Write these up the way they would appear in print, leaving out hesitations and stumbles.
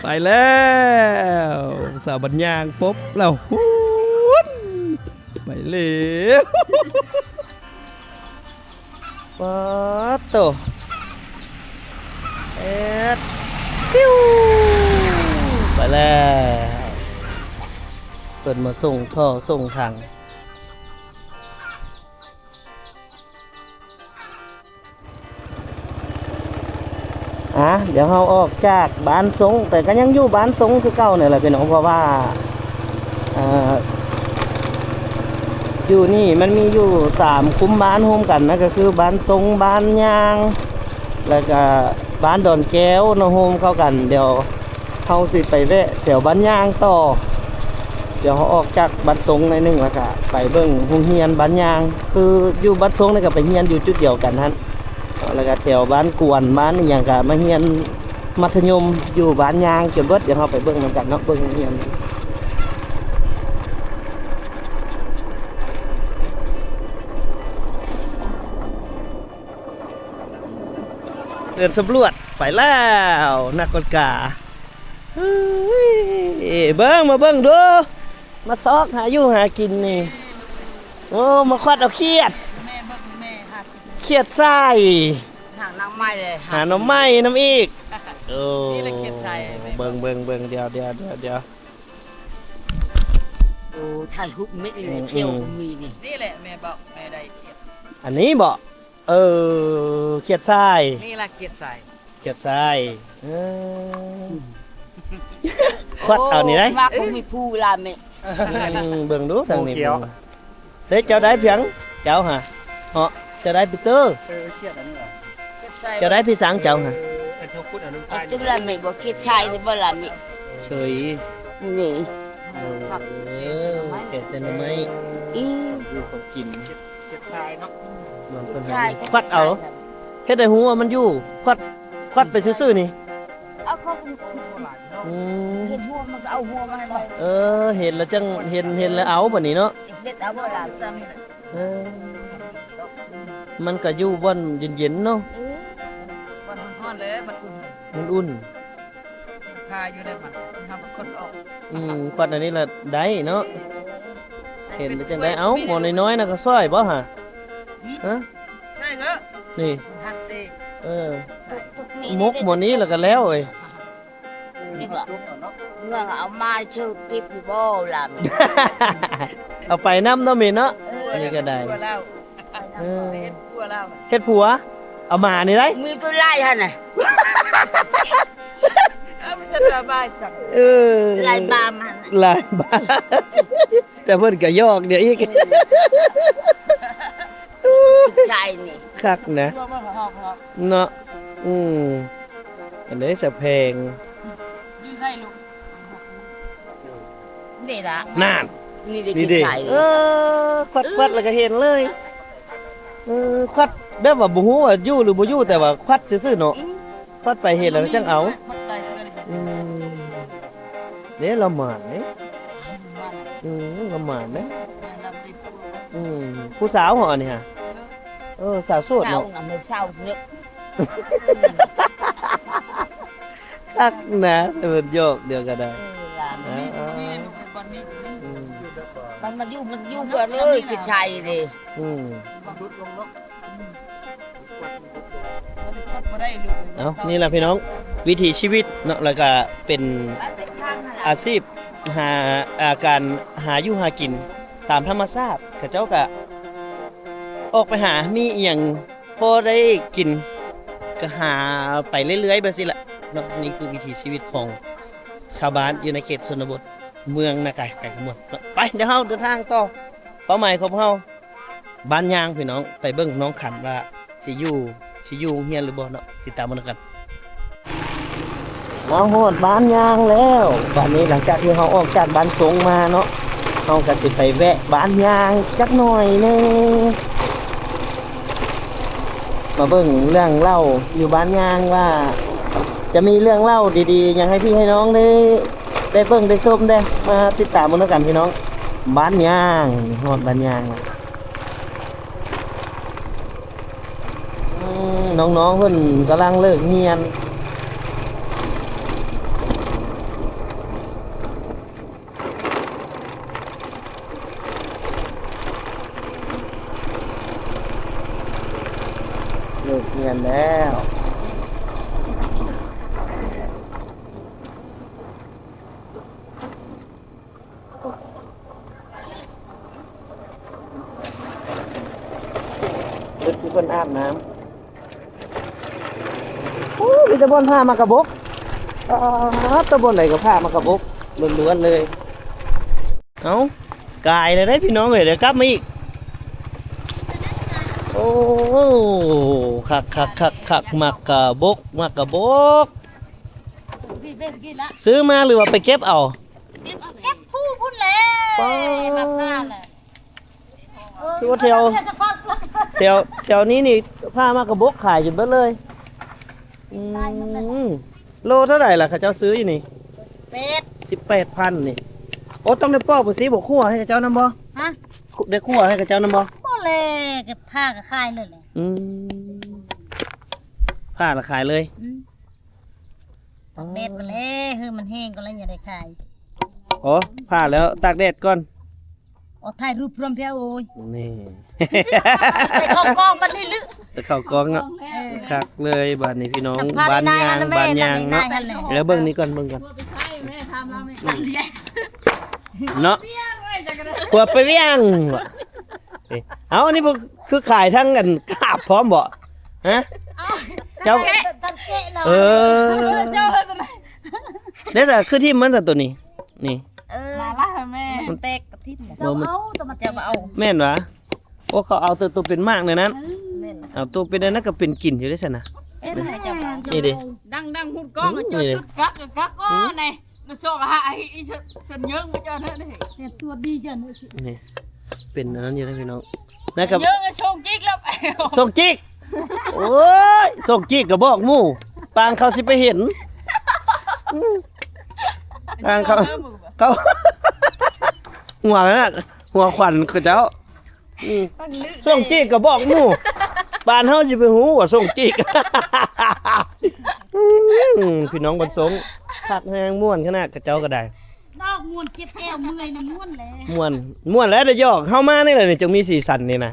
ไปแล้วสาวบัญญางปุ๊บแล้วไปเลยป๊าดโตเอ็ดปิ้วไปแล้วเปิดมาส่งท่อส่งทางเดี๋ยวเราออกจากบ้านสงแต่ก็ยังอยู่บ้านสงคือเก่าเนี่ยแหละพี่น้องเพราะว่าอยู่นี่มันมีอยู่3คุ้มบ้านร่วมกันนะก็คือบ้านสงบ้านยางแล้วก็บ้านดอนแก้วนะโฮมเข้ากันเดี๋ยวเขาสิไปแวะแถวบ้านยางต่อเดี๋ยวเขาออกจากบ้านสงในหนึ่งแล้วก็ไปเบิ่งโรงเรียนบ้านยางคืออยู่บ้านสงนี่ก็ไปเรียนอยู่จุดเดียวกันฮะแล้วก็แถวบ้านกวนบ้านอย่างกับมาเรียนมัธยมอยู่บ้านยางจนเบิดเดี๋ยวเราไปเบิ่งกันเนาะเบิ่งเรียนเดินสำรวจไปแล้วนักกฎกาเบิ่งมาเบิ่งดูมาซอกหาอยู่หากินนี่โอ้มาควัดเอาเครียดเครียดไส้หาน้ำไม้เลยหาน้ำไม้น้ำอีกโอ้นี่แหละเครียดไส้เบิ่งเดี๋ยวโอ้ถ่ายหุบเม็ดเลยเขียวมีนี่แหละแม่บอกแม่ได้เครียดอันนี้บอกเครียดไส้นี่แหละเครียดไส้เครียดไส้ควัดเอานี่ได้มากคงมีผู้ลาเมเบิ่งดูทางนี้เสร็จเจ้าได้เพียงเจ้าฮะเหาะเจ้าได้ปีเตอร์เครียดอันนี้เหรอเจ้าได้พี่สังเจ้าฮะไอ้เจ้าพุทธอนุชาจุลาเมบอกเครียดชายหรือบ่ลาเมเฉยนี่เกศนไม้อยู่กับกินเครียดชายเนาะควัดเอาเฮ็ดได้หูว่ามันอยู่ควัดไปซื่อๆนี่เอาเขาเห็นหัวมันก็เอาหัวมาให้หน่อยเห็นแล้วจังเห็นแล้วเอาแบบนี้เนาะเด็ดเอาบ่ล่ะมันก็อยู่บ่อนเย็นๆเนาะบ่อนร้อนเลยมันอุ่นพาอยู่ได้มันทำคนออกควัดอันนี้ล่ะได้เนาะเห็นแล้วจังได้เอาหมอน้อยๆน่ะก็ซอยบ่ฮะฮะใช่เด้อนี่หักเด้มกหมดนี้แล้วก็แล้วเอ้ยเมื่อเอามาชื่อติ๊บบ่ล่ะเอาไปน้ำเนาะมีเนาะอันนี้ก็ได้เฮ็ดผัวเอามานี่ได้มีตัวไล่หั่นน่ะไม่ใช่ตัวบ้าสักไล่บ้ามันไล่บ้าแต่เพิ่นก็ยอกเดี๋ยวอีกใช่นี่คักนะเนาะอันนี้สะแพงอยู่ใช่ลูกนี่ล่ะนั่นนี่ได้กินใช่ควัดแล้วก็เห็นเลยควัดแบบว่าบ่ฮู้ว่าอยู่หรือบ่อยู่แต่ว่าควัดซื่อๆเนาะควัดไปเห็นแล้วจังเอาเด้ละหมาดเด้ละหมาดเด้ผู้สาวเหรอนี่ฮะสาวโสดเนาะสาวนึกตักนะเปิดโยกเดียวก็ได้มันมาอยู่กันเลยกินชัยดินี่แหละพี่น้องวิถีชีวิตเนาะแล้วก็เป็นอาชีพการหาอยู่หากินตามธรรมชาติเขาเจ้าก็ออกไปหามีอย่างพอได้กินก็หาไปเรื่อยๆแบบนี้แหละเนาะนี่คือวิถีชีวิตของชาวบ้านอยู่ในเขตชนบทเมืองนาไก่ไก่ขมวดไปเดี๋ยวเราเดินทางต่อเป้าหมายของเราบ้านยางพี่น้องไปเบิ่งน้องขันว่าสิอยู่เฮียนหรือบ่เนาะติดตามมันกันมาโหดบ้านยางแล้วบ้านนี้หลังจากที่เราออกจากบ้านสงมาเนาะ เอาก็สิไปแวะบ้านยางจักหน่อยหนึงมาเบิ่งเรื่องเล่าอยู่บ้านยางว่า จะมีเรื่องเล่าดีๆยังให้พี่ให้น้องได้เบิ่งได้ชมได้มาติดตามมันแล้วกันพี่น้องบ้านยางฮอดบ้านยางน้องๆเพิ่นกำลังเลิกเรียนแล้วตึกที่เพิ่นอาบน้ำโอ้มีตะบนผ้ามากระบกตะบนไหนก็ผ้ามากระบกล้วนๆเลยเอากายเลยได้พี่น้องเอ้ยเดี๋ยวกลับมาอีกโอ้คักมากระบกซื้อมาหรือว่าไปเก็บเอาเก็บผู้พุ่นแล้วมาพลาดแหละ ที่ว่าแถวนี้นี่ผ้ามากระบกขายจนเบิดเลยโลเท่าไหร่ล่ะข้าเจ้าซื้ออยู่นี่18,000นี่โอ้ต้องได้ปอกบ่สิบ่คั่วให้ข้าเจ้านำบ่ฮะได้คั่วให้ข้าเจ้านำบ่บ่เลยเก็บผ้าก็ขายเลยแหละผ้าละขายเลยตากแดดไปเลยคือมันแห้งก็แล้วอย่าได้ขายอ๋อผ้าแล้วตากแดดก่อนอ๋อถ่ายรูปพร้อมเพียวโอ้ยนี่ไปเข้ากองบัดนี้ลึไปเข้ากองเนาะคักเลยบัดนี้พี่น้องบ้านยางเนาะแล้วเบิ่งนี้ก่อนเนาะกว่าไปเวียงเอาอันนี้บ่คือขายทั้งกันกาบพร้อมบ่ฮะเจ้าเจ้าเฮ็ดจังได๋เด้อจ้ะคือที่มันซะตัวนี้นี่มาล่ะแม่มันแตกกับทิ่มเอาตัวมาจะมาเอาแม่นวะโอ้เขาเอาตัวเป็นมากในนั้นเอาตัวเป็นนั้นก็เป็นกลิ่นอยู่ได้ซั่นน่ะนี่ดิดังหุดก้องจอสุดกักอ้อนี่มาส่งหาไอ้ชนเยิงมาเจ้าเด้อนี่เนี่ยตัวดีจังนี่เป็นอันนั้นอยู่นะพี่น้องนะครับเยิงส่งจิกแล้วส่งจิกโอ้ยส่งจิกก็บอกหมู่ปานเขาสิไปเห็นปานเขาหัวนั่นน่ะหัวขวัญเขาเจ้าส่งจิกก็บอกหมู่ปานเฮาสิไปฮู้ว่าส่งจิกพี่น้องบนสงคักแฮงม่วนขนาดกระเจ้าก็ได้นอกม่วนเจ็บแอวเมื่อยน่ะม่วนแล้วม่วนแล้วได้ยอกเฮามานี่แหละนี่จึงมีสีสันนี่นะ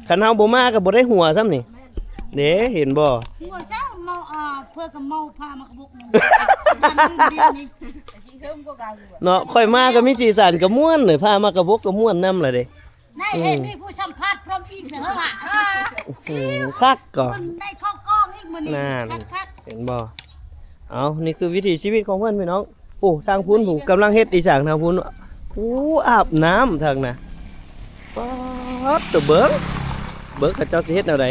คันเฮาบ่มาก็บ่ได้หัวซ้ำนี่เด้เห็นบ่หัวเจ้าเมาเพื่อกับเมาพามากระบกเนาะค่อยมาก็มีสีสันก็ม่วนเลยพามากระบกก็ม่วนนำล่ะเด้ได้เห็นมีผู้สัมภาษณ์พร้อมอีกเด้อว่ะคักก่อมันได้เข้ากล้องอีกมื้อนี้คักเห็นบ่เอานี่คือวิถีชีวิตของเพิ่นพี่น้องโอ้ทางพุ้นผมกำลังเฮ็ดอีสานทางพุ้นโอ้อาบน้ำทางน่ะป๊อดตัวเบิ้งกระเจ้าสิเฮ็ดแนวใด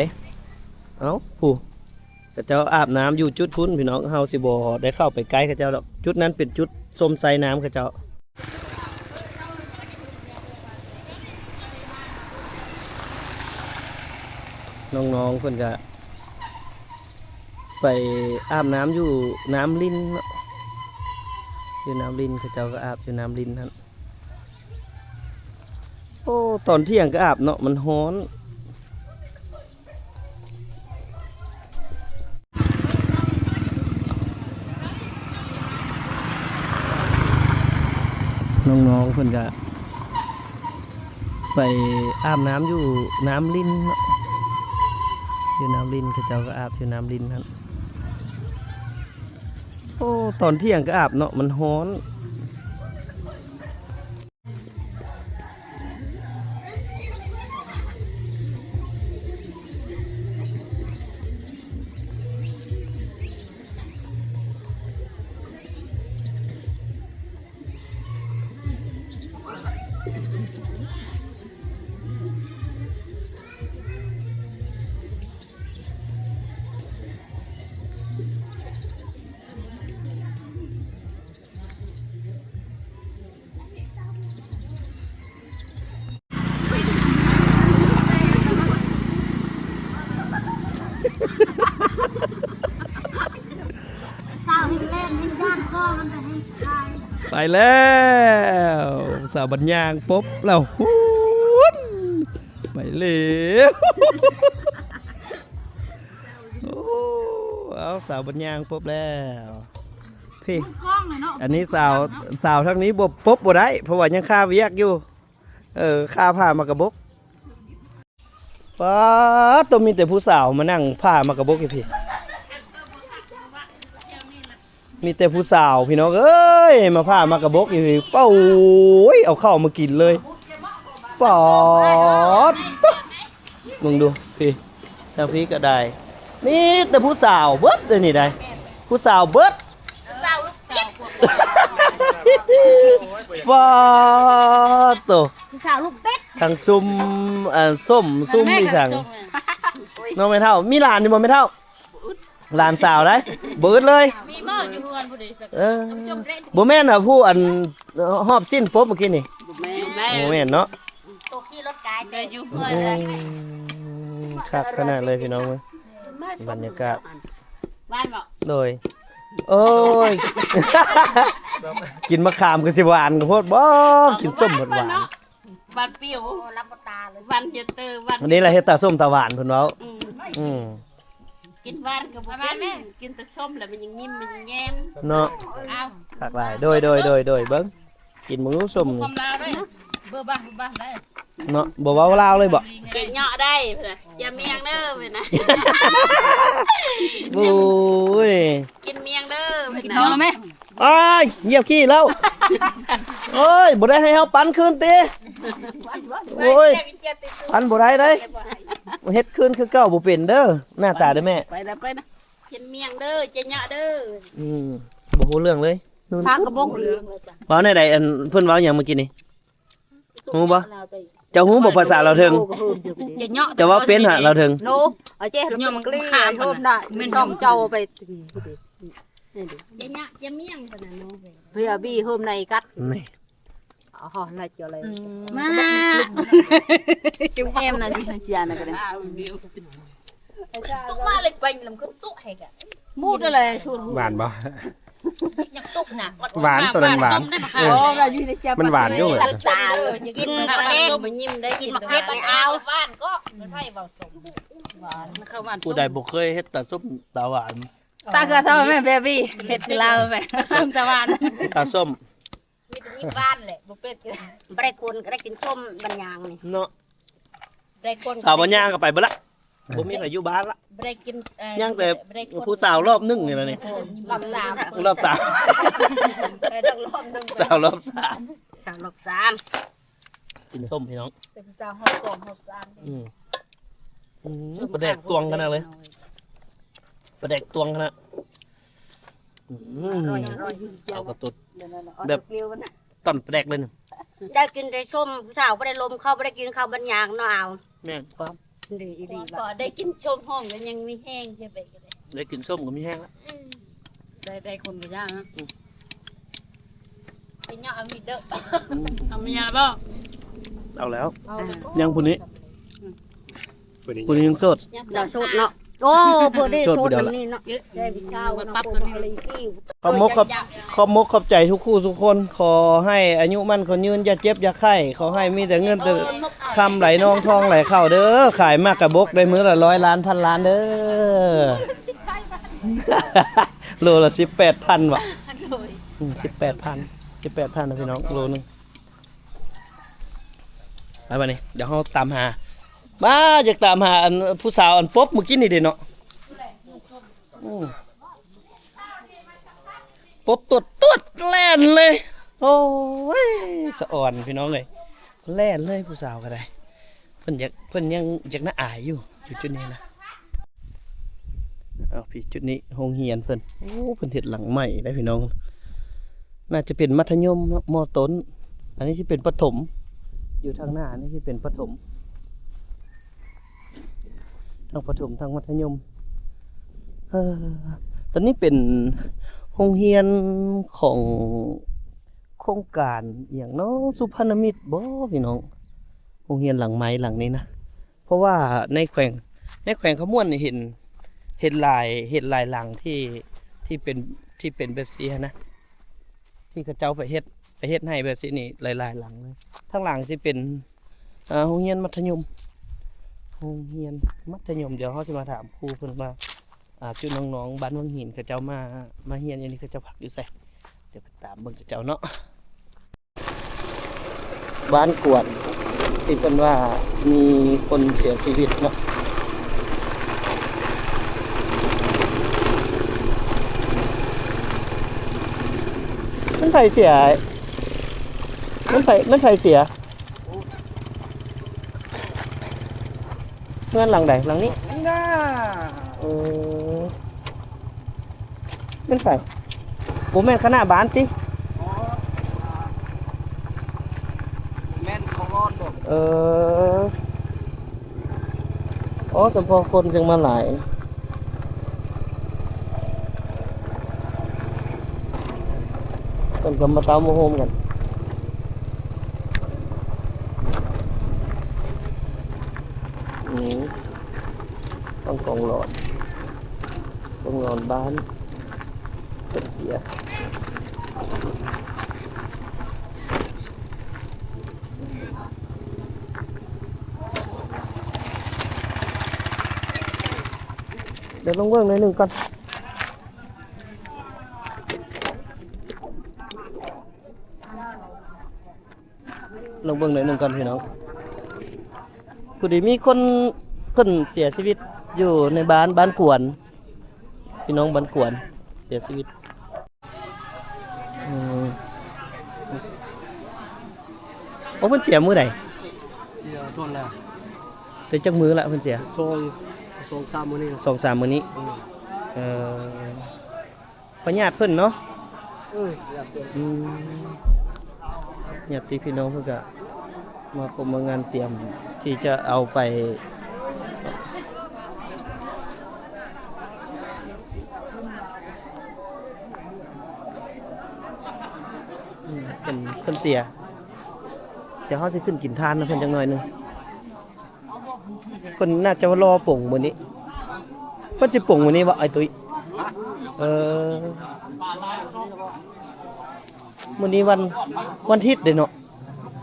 เอ้าผู้กระเจ้าอาบน้ำอยู่จุดพุ้นพี่น้องเฮาสิบ่ได้เข้าไปใกล้กระเจ้าดอกจุดนั้นเป็นจุดสมไซน้ำกระเจ้าน้องๆเพิ่นก็ไปอาบน้ำอยู่น้ำลิ้นอยู่น้ำลิ้นเขาเจ้าก็อาบอยู่น้ำลิ้นนั่นโอ้ตอนเที่ยงก็อาบเนาะมันร้อนน้องๆเพิ่นก็ไปอาบน้ำอยู่น้ำลิ้นเนาะอยู่น้ำลิ้นเขาเจ้าก็อาบอยู่น้ำลิ้นนั่นโอ้ตอนเที่ยงก็อาบเนาะมันร้อน แล้วสาวบัญญางปุ๊บแล้วฮู้นไปเลยโอ้เอาสาวบัญญางปุ๊บแล้วพี่ กล้องเลยเนาะ อันนี้สาวทั้งนี้บ่ปุ๊บบ่ได้เพราะว่ายังค่าเวียกอยู่ค่าผ้ามากระบกป้าต้องมีแต่ผู้สาวมานั่งผ้ามากระบกอยู่พี่มีแต่ผู้สาวพี่น้องเอ้ยมาผ้ามากระบกอยู่เป้าเอาเข้าวมากินเลยปอดตุ๊บมึงดูพี่ทางพี่ก็ได้มีแต่ผู้สาวเบิดเลยนี่ได้ผู้สาวเบิดว้าโต สาวลูกเป็ด ทางซุ่มส้มมีสั่งน้องไม่เท่ามีหลานอยู่บ่ไม่เท่าหลานสาวได้เบิดเลย มีบ่อยู่เฮือนบ่ได้ บ่แม่นน่ะผู้อันหอบสิ้นปุ๊บเมื่อกี้นี่ แม่ บ่แม่นเนาะ ตกขี่รถกายแต่อยู่เฮือน อื เลย มคักขนาดเลยพี่น้องเว้ยบรรยากาศ บ้านบ่ โดยโอ้ย กินมะขามก็สิหวานก็โพดบ่กินส้มหวาน บ้านเปรี้ยวรับตาเลยบ้านเจเตอร์บ้าน วันนี้ล่ะเฮ็ดตาส้มตาหวานเพิ่นเว้าอืม กินบ้านกับบ้านแม่กินแต่ส้มแล้วมันยังยิ้มมันยังแย้ม เนาะ อ้าว คักหลายโดยเบิ่งกินมึงรู้ส้มนี่ ความลาวด้วยเบื่อบ้านได้ เนาะบ่เว้าลาวเลยบ่ เก่งเหาะได้เพิ่นน่ะอย่าเมียงเด้อเพิ่นน่ะ โอ้ย กินเมียงเด้อเพิ่นน่ะเอาแล้วแม่ อ้ายเหยียบขี้แล้วโอ้ยบ่ได้ให้เฮาปันคืนติโอ้ยปันบ่ได้เด้เฮ็ดคืนคือเก่าบ่เป็นเด้อหน้าตาเด้อแม่ ไปนะกินเมียงเด้อจะเหาะเด้อ บ่ฮู้เรื่องเลยนู่น ทางกระบอกเหลือง เว้าในใดอันเพิ่นเว้าหยังเมื่อกี้นี่ฮู้บ่เจ้าฮู้บ่ภาษาเราวเทิง จะเหาะ เจ้าเว้าเป็นหะเราวเทิง โนเอาเจ๊เราเป็นกลี้โทษได้ช่องเจ้าไป จะเหาะจะเมียงเพิ่นน่ะเนาะ เพื่อบี้เพิ่มในกัด นี่ อ๋อน่าจะอะไร มา จุ๊บแอมนะที่เชียร์นะกัน ตุ๊กมาเลยเป็นลำก็ตุ๊กให้กะ มูดอะไรชวน หวานบ่ ยังตุ๊กน่ะ หวานตัวนั้นหวาน โอ้เราอยู่ในเชียร์ มันหวานอยู่เหรอ ตากินประเด็น ไปยิ้มได้กิน มะเขือไปเอา บ้านก็ไม่ไผ่เบาสมหวานเข้าบ้าน ผู้ใดบ่เคยเฮ็ดตาส้มตาหวาน ตาเกิดทำแม่เบบี้เผ็ดคือเราแม่ ส้มตะวัน ตาส้ม มีแต่ยิ้มบ้านแหละบุเป็ดกัน ไม่ได้คนก็ได้กินส้มบัญญังนี่ เนาะ ได้คน สาวบัญญางก็ไปเบิดละบ่มีใครอยู่บ้านละ ได้กิน ยังแต่ผู้สาวรอบนึงนี่ล่ะนี่ รอบสาม รอบสาม ได้ต้องรอบนึง สาวรอบสาม สามหลอกสาม กินส้มพี่น้อง เป็นสาวหอบสองหอบสาม ประแดกตวงขนาดเลยประแดกตวงขนาดเอากระตุดแบบต้นประแดกเลยนี่ ได้กินได้ส้มผู้สาวไม่ได้ลมเข้าไม่ได้กินข้าวบัญญังเนาะเอา แม่นความ ดีดี ก็ได้กินชมห้องก็ยังมีแห้งใช่ไหม ได้กินส้มก็มีแห้งละ ได้คนก็ย่างนะไอ้เนาะเอามีเด้อเอามีอะไรบ้าง เอาแล้วยังผู้นี้ผู้นี้ยังโสด เราสุดเนาะโอ้พวกนี้สุดนี่เนาะ ได้พี่เจ้าปั๊บตัวนี้ ขอบมกขอบใจทุกคู่ทุกคน ขอให้อายุมั่นคนยืนอย่าเจ็บอย่าไข้ขอให้มีแต่เงินแต่คำไหลนองทองไหลเข้าเด้อขายมากกระบกได้มื้อละ100 ล้านพันล้านเด้อ โลละ18,000ว่ะ18,000นะพี่น้องโลนึงไปบัดนี้เดี๋ยวเราตามหามาอยากตามหาอันผู้สาวอันป๊บเมื่อกี้นี่เด้เนาะป๊บตุดแล่นเลยโอ้ยสะอ่อนพี่น้องเลยแล่นเลยผู้สาวก็ได้เพิ่นยังอยากน่าอายอยู่จุดนี้นะเอาพี่จุดนี้โรงเรียนเพิ่นโอ้เพิ่นเฮ็ดหลังใหม่ได้พี่น้องน่าจะเป็นมัธยมเนาะม.ต้นอันนี้สิเป็นประถมอยู่ทางหน้านี่สิเป็นประถมทั้งประถมทั้งมัธยมตอนนี้เป็นโรงเรียนของโครงการอย่างเนาะสุพรรณมิตรบ่พี่น้องโรงเรียนหลังไม้หลังนี้นะเพราะว่าในแขวงขมวนนี่เห็นลายหลังที่เป็นแบบสีนะ ที่เขาเจ้าไปเฮ็ดให้แบบสินี่หลายๆหลังเลยข้างหลังสิเป็นโรงเรียนมัธยมโรงเรียนมัธยมเดี๋ยวเขาจะมาถามครูเพิ่นว่าจุดน้องๆบ้านวังหินเขาเจ้ามาเรียนอย่างนี้เขาเจ้าพักอยู่ไสเดี๋ยวไปตามเบิ่งเขาเจ้าเนาะบ้านกวนที่เพิ่นว่ามีคนเสียชีวิตเนาะมันไผเสียมันไผเสียเพื่อนหลังใดหลังนี้น่ามันไผบ่แม่นคณะบ้านติแม่นเขารอดบ่อ๋อแต่พอคนจังมาหลายเป็นก็มาตามมาโฮมกันต้องกองหลอดบ้านเป็นเสียเดี๋ยวลงเบื้องหนึ่งก่อนลงเบื้องหนึ่งก่อนพี่น้องผู้ดีมีคนเพิ่นเสียชีวิตอยู่ในบ้านกวนพี่น้องบ้านกวนเสียชีวิตโอ้เพิ่นเสียมื้อใดเสียทนแล้ว ได้จักมื้อละเพิ่นเสีย2-3 มื้อนี้ 2-3 มื้อนี้พญาติเพิ่นเนาะญาติพี่น้องเพิ่นก็มาพบมางานเตรียมที่จะเอาไปเป็นเพิ่นเสียเดี๋ยวเขาจะขึ้นกินทานนะเพิ่นจังหน่อยนึงเพิ่นน่าจะรอป่งมื้อนี้เพิ่นสิป่งมื้อนี้บ่ไอ้ตุ้ยมื้อนี้วันอาทิตย์เด้เนาะ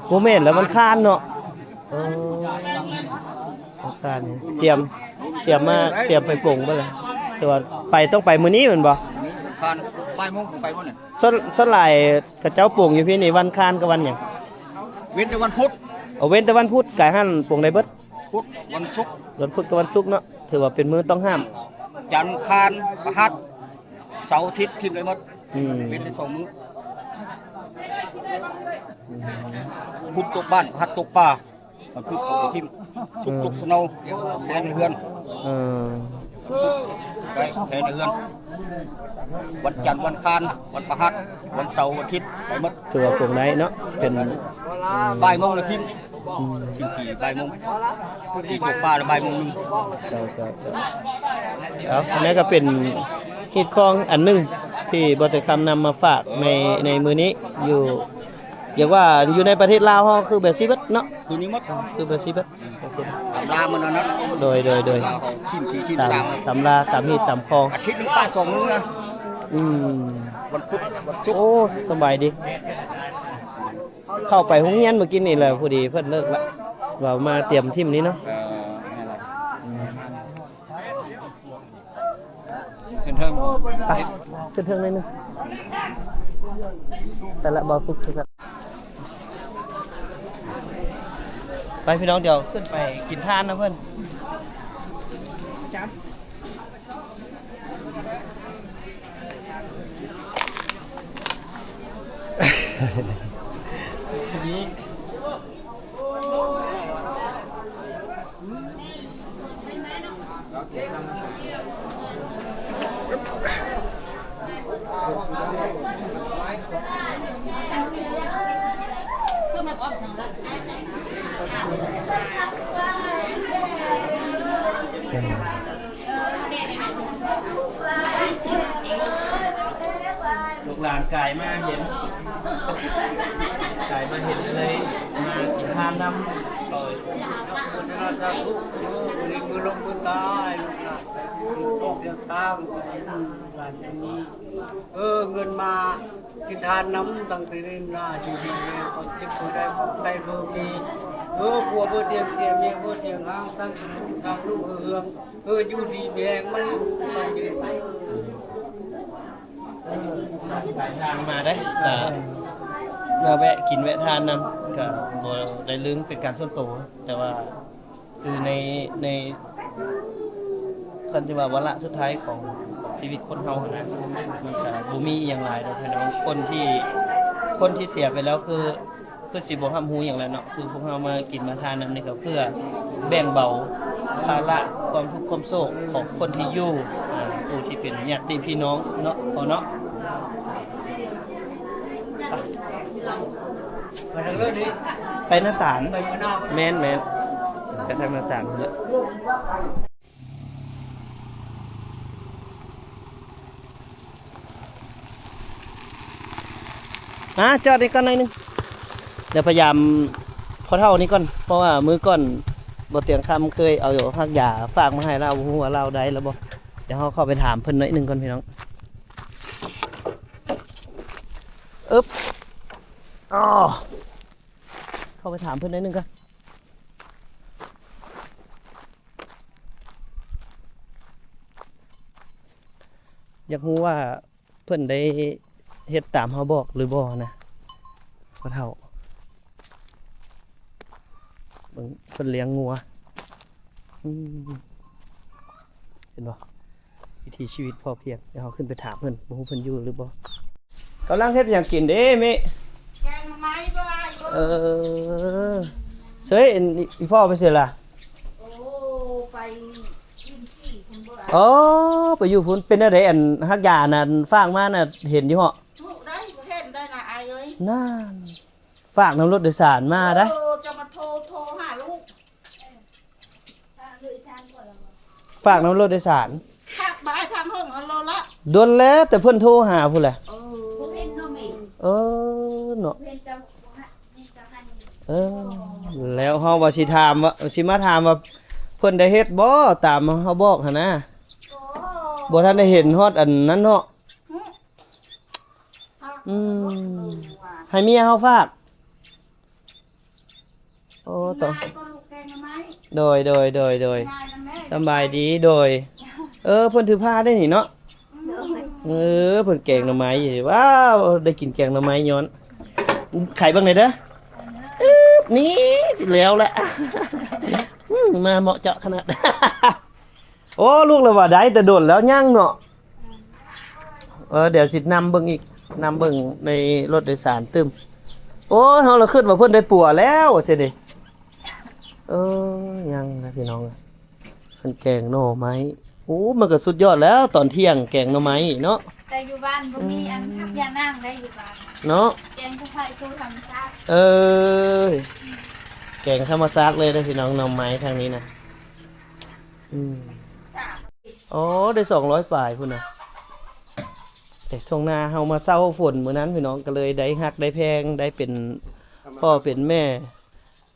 บ่แม่นแล้วมันค้านเนาะค้านเตรียมไปป่งบ่ล่ะแต่ว่าต้องไปมื้อนี้แม่นบ่คานบ่ายโมงผมไปบ่เนี่ยส่วนหลายกระเจ้าป่งอยู่พี่นี่วันค้านกับวันหยังเว้นแต่วันพุธเว้นแต่วันพุธกายหั่นป่งได้เบิดพุธวันศุกร์วันพุธกับวันศุกร์เนาะถือว่าเป็นมื้อต้องห้ามจันทร์คานพฤหัสเสาร์อาทิตย์ทิ่มได้หมดเว้นได้2 มื้อพุธตกบ้านพฤหัสตกป่าวันพุธตกทิ่มศุกร์ตกสนาวแพ้ในเฮือนได้แพ้ในเฮือนวันจันทร์วันคานวันพฤหัสวันเสาร์วันอาทิตย์ไปหมดถือว่าป่งได้เนาะเป็นบ่ายโมงแล้วทิ่มกี่บ่ายโมงที่ตกป่าแล้วบ่ายโมงนึงครับอันนี้ก็เป็นฮีตคองอันนึงที่บ่ได้คำนำมาฝากในมื้อนี้อยู่เรียกว่าอยู่ในประเทศลาวเฮาคือแบบซีบัดเนาะตัวนี้หมดคือแบบซีบัดลามันนั้นโดยทิ่มตำราตามฮีตตามคองอาทิตย์นึงป้า2 มื้อนะวันพุธวันศุกร์โอ้สบายดีเข้าไปโรงเรียนเมื่อกี้นี่แหละพอดีเพิ่นเลิกละว่ามาเตรียมทิ่มนี้เนาะขึ้นเทิงเลยนึงแต่ละบ่สุกคือกันไปพี่น้องเดี๋ยวขึ้นไปกินทานนะเพิ่นลูกหลานกายมาเห็นอะไรมากินทาน านนำ พุทธนาสาธุวันนี้มือลงมือตายลูกหลานตกเดียวตามหลานอย่างนี้เงินมากินทานน้ำตั้งแต่นี้นาอยู่ดีเองคนคิดผู้ใดคนใดเบอร์มีผัวเบอร์เตียงเสียเมียเบอร์เตียงห้างตั้งสร้างลูกเฮืองอยู่ดีแบงมันต้องยืน ทางมาได้เราแวะกินแวะทานนำก็บ่ได้ลึงเป็นการส่วนตัวแต่ว่าคือในคันที่ว่าวาระสุดท้ายของชีวิตคนเฮานะมันก็บ่มีอีหยังหลายดอกพี่น้องคนที่เสียไปแล้วคือสิบ่ห้ามฮู้หยังแล้วเนาะคือพวกเฮามากินมาทานนำนี่ก็เพื่อแบ่งเบาภาระความทุกข์ความโศกของคนที่อยู่ผู้ที่เป็นญาติพี่น้องเนาะพอเนาะ ไปทางเรื่องนี้ ไปหน้าต่าง ไปมือหน้า แม่นไปทางหน้าต่างเยอะจอดนี่ก่อนหน่อยนึงเดี๋ยวพยายามพอเท่านี้ก่อนเพราะว่ามื้อก่อนบ่เตียงคำเคยเอาอยู่พักยาฝากมาให้เราฮู้ว่าเราได้แล้วบ่เดี๋ยวเฮาเข้าไปถามเพิ่นหน่อยนึงก่อนพี่น้องอึ๊บอ๋อเข้าไปถามเพื่อนนิดนึงกันอยากรู้ว่าเพื่อนได้เฮ็ดตามเขาบอกหรือบ่นะพ่อเฒ่าเบิ่งเพิ่นเลี้ยงงัวเห็นบ่วิถีชีวิตพอเพียงเดี๋ยวเราขึ้นไปถามเพิ่นบ่ฮู้เพิ่นอยู่หรือบ่กำลังเฮ็ดหยังกินเด้มิ แกงไม้บ่ เฮ้ยอีพ่อไปเสียล่ะ โอ้ไปกินขี้คุณบ่ อ๋อไปอยู่พุ่นเป็นอะไรอันฮักยาน่ะฝากมาน่ะเห็นอยู่เหรอ ลูกได้เห็นได้นะอายเอ้ย นั่นฝากน้ำรถโดยสารมาได้ จะมาโทรหาลูก ฝากน้ำรถโดยสาร พักบ่ายทำห้องเอาโลละ โดนแล้วแต่เพิ่นโทรหาพุ่นแหละเออเนาะแล้วเฮาว่าสิถามว่าสิมาถามว่าเพิ่นได้เฮ็ดบ่ตามเฮาบอกหั่นนะบ่ทันได้เห็นฮอดอันนั้นเนาะให้เมียเฮาฝากโอ้ตองโดยสำบายดีโดยเพิ่นถือผ้าได้นี่เนาะเพิ่นแกงหน่อไม้อยู่ว้าวได้กินแกงหน่อไม้ย้อนไข่เบิ่งหน่อยเด้อนี่สิแล้วแหละมาเหมาะเจาะขนาด โอ้ลูกเราว่าได้แต่โดนแล้วย่างเนาะเดี๋ยวสินำเบิ่งอีกนำเบิ่งในรถโดยสารตึมโอ้เฮาละขึ้นว่าเพิ่นได้ปัวแล้วสิเด้ยังนะพี่น้องเพิ่นแกงหน่อไม้โอ้มันก็สุดยอดแล้วตอนเที่ยงแกงหน่อไม้เนาะ แต่อยู่บ้านบ่มีอันทับยานั่งได้อยู่บ้าน เนาะ แกงสะพายตู้ธรรมชาติ แกงธรรมชาติเลยนะพี่น้องหน่อไม้ทางนี้นะอ๋อได้200 ปลายพุ่นน่ะแต่ช่วงหน้าเฮามาเศร้าฝนมื้อนั้นพี่น้องก็เลยได้ฮักได้แพงได้เป็นพ่อเป็นแม่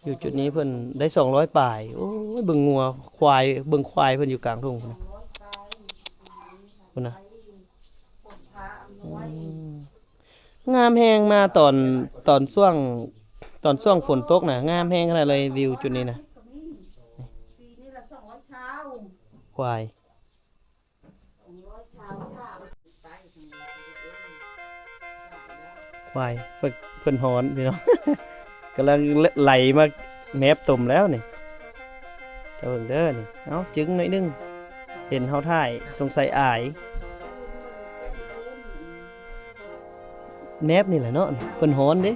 อยู่จุดนี้เพิ่นได้200 ปลายโอ้ยเบิ่งงัวควายเบิ่งควายเพิ่นอยู่กลางทุ่งพุ่นน่ะงามแฮงมาตอนช่วงฝนตกน่ะงามแฮงขนาดเลยวิวจุดนี้น่ะปีนี้ละ200เช้า ควาย 200เช้าไป ควายเพิ่นฮ้อนพี่น้อง กำลังไหลมาแมบตุ่มแล้วนี่เจ้าเบิ่งเด้อนี่เอ้าจึงหน่อยนึงเห็นเฮาถ่ายสงสัยอายแมบนี่แหละเนาะเพิ่นฮ้อนเด้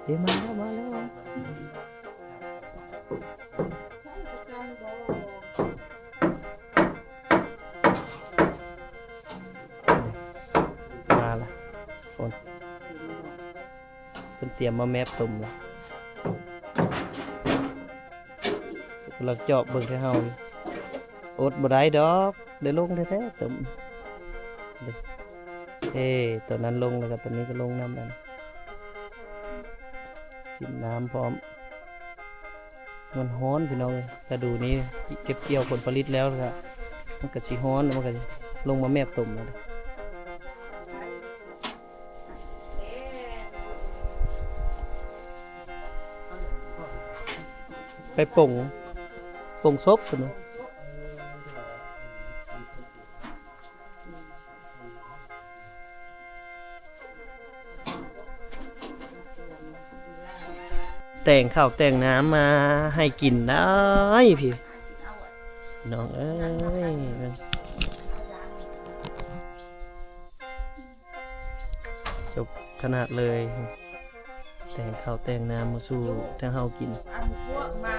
เดี๋ยวมาแล้วมาละฝนเพิ่นเตรียมมาแมบตุ่มแล้วกำลังเจาะเบิ่งให้เฮาอยู่อดบ่ได้ดอกได้ลงแท้ๆตุ่มตัวนั้นลงแล้วก็ตัวนี้ก็ลงน้ำนั่นกินน้ำพร้อม มันร้อนพี่น้องฤดูนี้เก็บเกี่ยวผลผลิตแล้วก็มันก็สิร้อนมันก็สิลงมาแมบตุ่มแล้วไปป่งซบพุ่นเนาะแต่งข้าวแต่งน้ำมาให้กินได้พี่น้องเอ้ยจบขนาดเลยแต่งข้าวแต่งน้ำมาสู่ทางเฮากิน อันพวกมา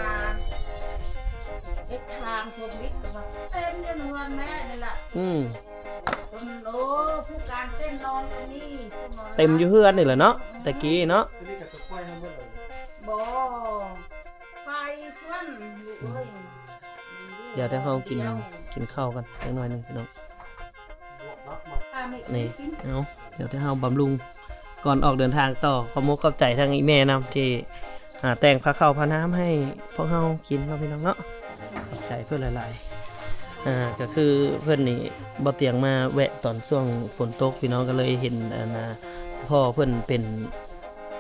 เอ็ดทางพวกนี้ก็มาเต้นเรื่องเงินแม่นี่แหละคนโอ้ผู้การเต้นนอนตรงนี้ เต็มอยู่เฮือนนี่แหละเนาะตะกี้เนาะ บ่ไฟเพื่อนอยู่เอ้ย เดี๋ยวทางเฮากินข้าวกันจักหน่อยหนึงพี่น้องนี่เอาเดี๋ยวทางเฮาบำรุงก่อนออกเดินทางต่อขอมกขอบใจทางอีแม่นำที่แต่งผ้าข้าวผ้าน้ำให้พวกเฮากินเนาะพี่น้องเนาะขอบใจเพื่อนหลายๆก็คือเพื่อนนี่บ่เตียงมาแวะตอนช่วงฝนตกพี่น้องก็เลยเห็นพ่อเพื่อนเป็น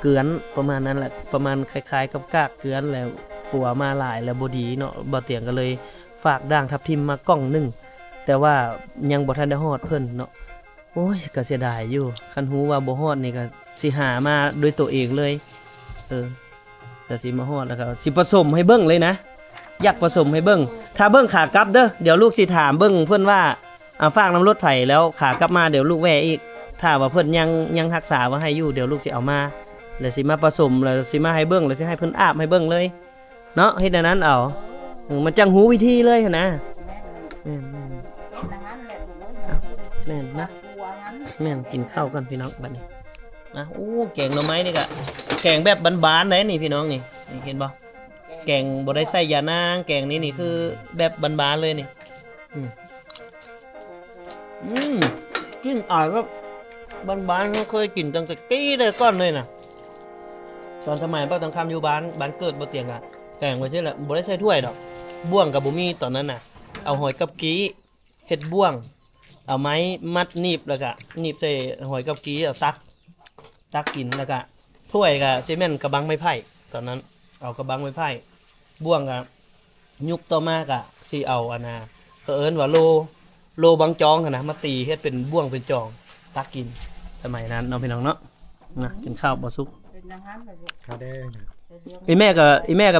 เกลือนประมาณนั้นแหละประมาณคล้ายๆกับกากเกลือนแล้วปัวมาหลายแล้วบ่ดีเนาะบ่เตียงก็เลยฝากด่างทับทิมมากล่องหนึงแต่ว่ายังบ่ทันได้ฮอดเพิ่นเนาะโอ้ยก็เสียดายอยู่คันฮู้ว่าบ่ฮอดนี่ก็สิหามาด้วยตัวเองเลยก็สิมาฮอดแล้วก็สิผสมให้เบิ่งเลยนะอยากผสมให้เบิ่งถ้าเบิ่งขากลับเด้อเดี๋ยวลูกสิถามเบิ่งเพิ่นว่าฝากน้ำรถไผแล้วขากลับมาเดี๋ยวลูกแวะอีกถ้าว่าเพิ่นยังรักษาไว้ให้อยู่เดี๋ยวลูกสิเอามาแล้วสิมาผสมแล้วสิมาให้เบิ่งแล้วสิให้เพิ่นอาบให้เบิ่งเลยเนาะเฮ็ดอันนั้นเอามันจังหูวิธีเลยหั่นนะแม่นแม่นนะแม่นกินข้าวกันพี่น้องบัดนี้นะโอ้แกงหน่อไม้นี่ก็แกงแบบบานๆเลยนี่พี่น้องนี่เห็นบ่แกงบ่ได้ใส่ยานางแกงนี้นี่คือแบบบานๆเลยนี่กินอร่อยครับบานๆเคยกินตั้งแต่กี้แต่ก่อนเลยน่ะตอนสมัยป้าตังคำอยู่บ้านเกิดบ่เตียงอ่ะแกงไว้ใช่แหละบ่ได้ใส่ถ้วยดอกบ่วงกับบ่มีตอนนั้นน่ะเอาหอยกับกี้เฮ็ดบ่วงเอาไม้มัดหนีบแล้วก็หนีบใส่หอยกับกี้เอาตักกินแล้วก็ถ้วยก็สิแม่นกระบังไม้ไผ่ตอนนั้นเอากระบังไม้ไผ่บ่วงก็ยุคต่อมาก็สิเอาก็เอิ้นว่าโลบังจองหั่นนะมาตีเฮ็ดเป็นบ่วงเป็นจองตักกินสมัยนั้นเนาะพี่น้องเนาะนะกินข้าวบ่สุก เป็นอาหารแบบ ข้าวแดง อีแม่ก็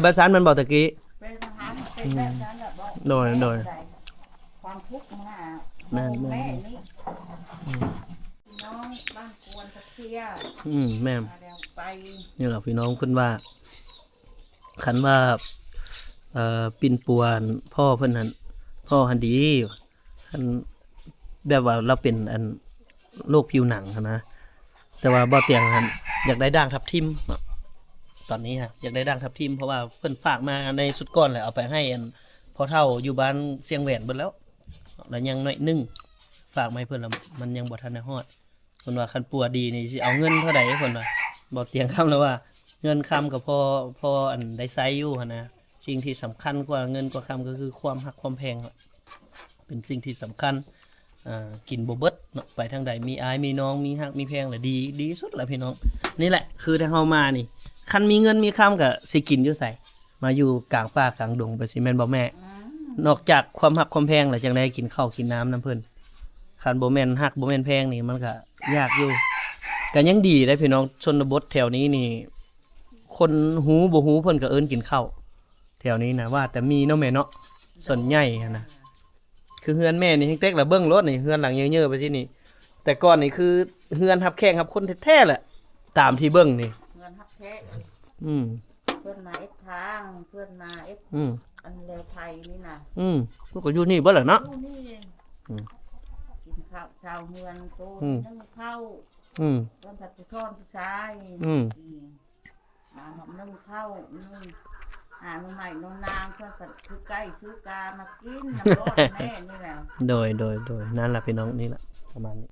แบบนั้นมันบอกตะกี้ เป็นอาหารเป็นแบบนั้นแหละบอก โดย ความทุกข์มา แม่น แม่นี่น้องบ้านกวนตะเคีย แม่ มาแล้วไป นี่แหละพี่น้องเพิ่นว่าคันว่าปิ่นปวนพ่อเพิ่นหั่นพ่อหันดีคันแบบว่าเราเป็นโรคผิวหนังหั้นนะแต่ว่าบ่เตียงหั่นอยากได้ด่างทับทิมเนาะตอนนี้ฮะอยากได้ด่างทับทิมเพราะว่าเพิ่นฝากมาในสุดก้อนแหละเอาไปให้พ่อเฒ่าอยู่บ้านเสียงแหวนเบิดแล้วแล้วยังน้อยนึงฝากมาให้เพิ่นแล้วมันยังบ่ทันได้ฮอดเพิ่นว่าคันปัวดีนี่สิเอาเงินเท่าใดเพิ่นว่าบ่เตียงคำแล้วว่าเงินคำก็พอได้ใช้อยู่หั่นนะสิ่งที่สำคัญกว่าเงินกว่าคำก็คือความฮักความแพงเป็นสิ่งที่สำคัญกินบ่เบิดเนาะไปทางใดมีอายมีน้องมีฮักมีแพงแหละดีสุดแหละพี่น้องนี่แหละคือถ้าเฮามานี่คันมีเงินมีคำก็สิกินอยู่ไสมาอยู่กลางป่ากลางดงไปสิแม่นบ่แม่นอกจากความฮักความแพงแล้วจังได้กินข้าวกินน้ำนํเพิ่นคันบ่แม่นฮักบ่แม่นแพงนี่มันก็ยากอยู่ก็ยังดีได้พี่น้องชนบทแถวนี้นี่คนหูบ่หูเพิ่นก็เอิ้นกินข้าวแถวนี้นะว่าแต่มีเนาะแม่เนาะส่วนใหญ่นะคือเฮือนแม่นี่เต็กๆละเบิ่งรถนี่เฮือนหลังเยอะๆไปที่นี่แต่ก่อนนี่คือเฮือนรับแขกรับคนแท้ๆแหละตามที่เบิ่งนี่ เงินฮักแท้ เพื่อนมาเอ็ดทางเพื่อนมาเอ็ดอันเลวไทยนี่นะ พวกก็อยู่นี่เบ่ล่ะเนาะ ดูนี่กินข้าวชาวเมืองโตนึ่งข้าวเพื่อนผัดทอดผู้ชายนึ่งข้าวนึ่งน้องใหม่น้องนางเพื่อนผัดคือไก่คือกามากินน้ำร้อนแม่นี่แหละ โดยนั่นแหละพี่น้องนี่แหละประมาณนี้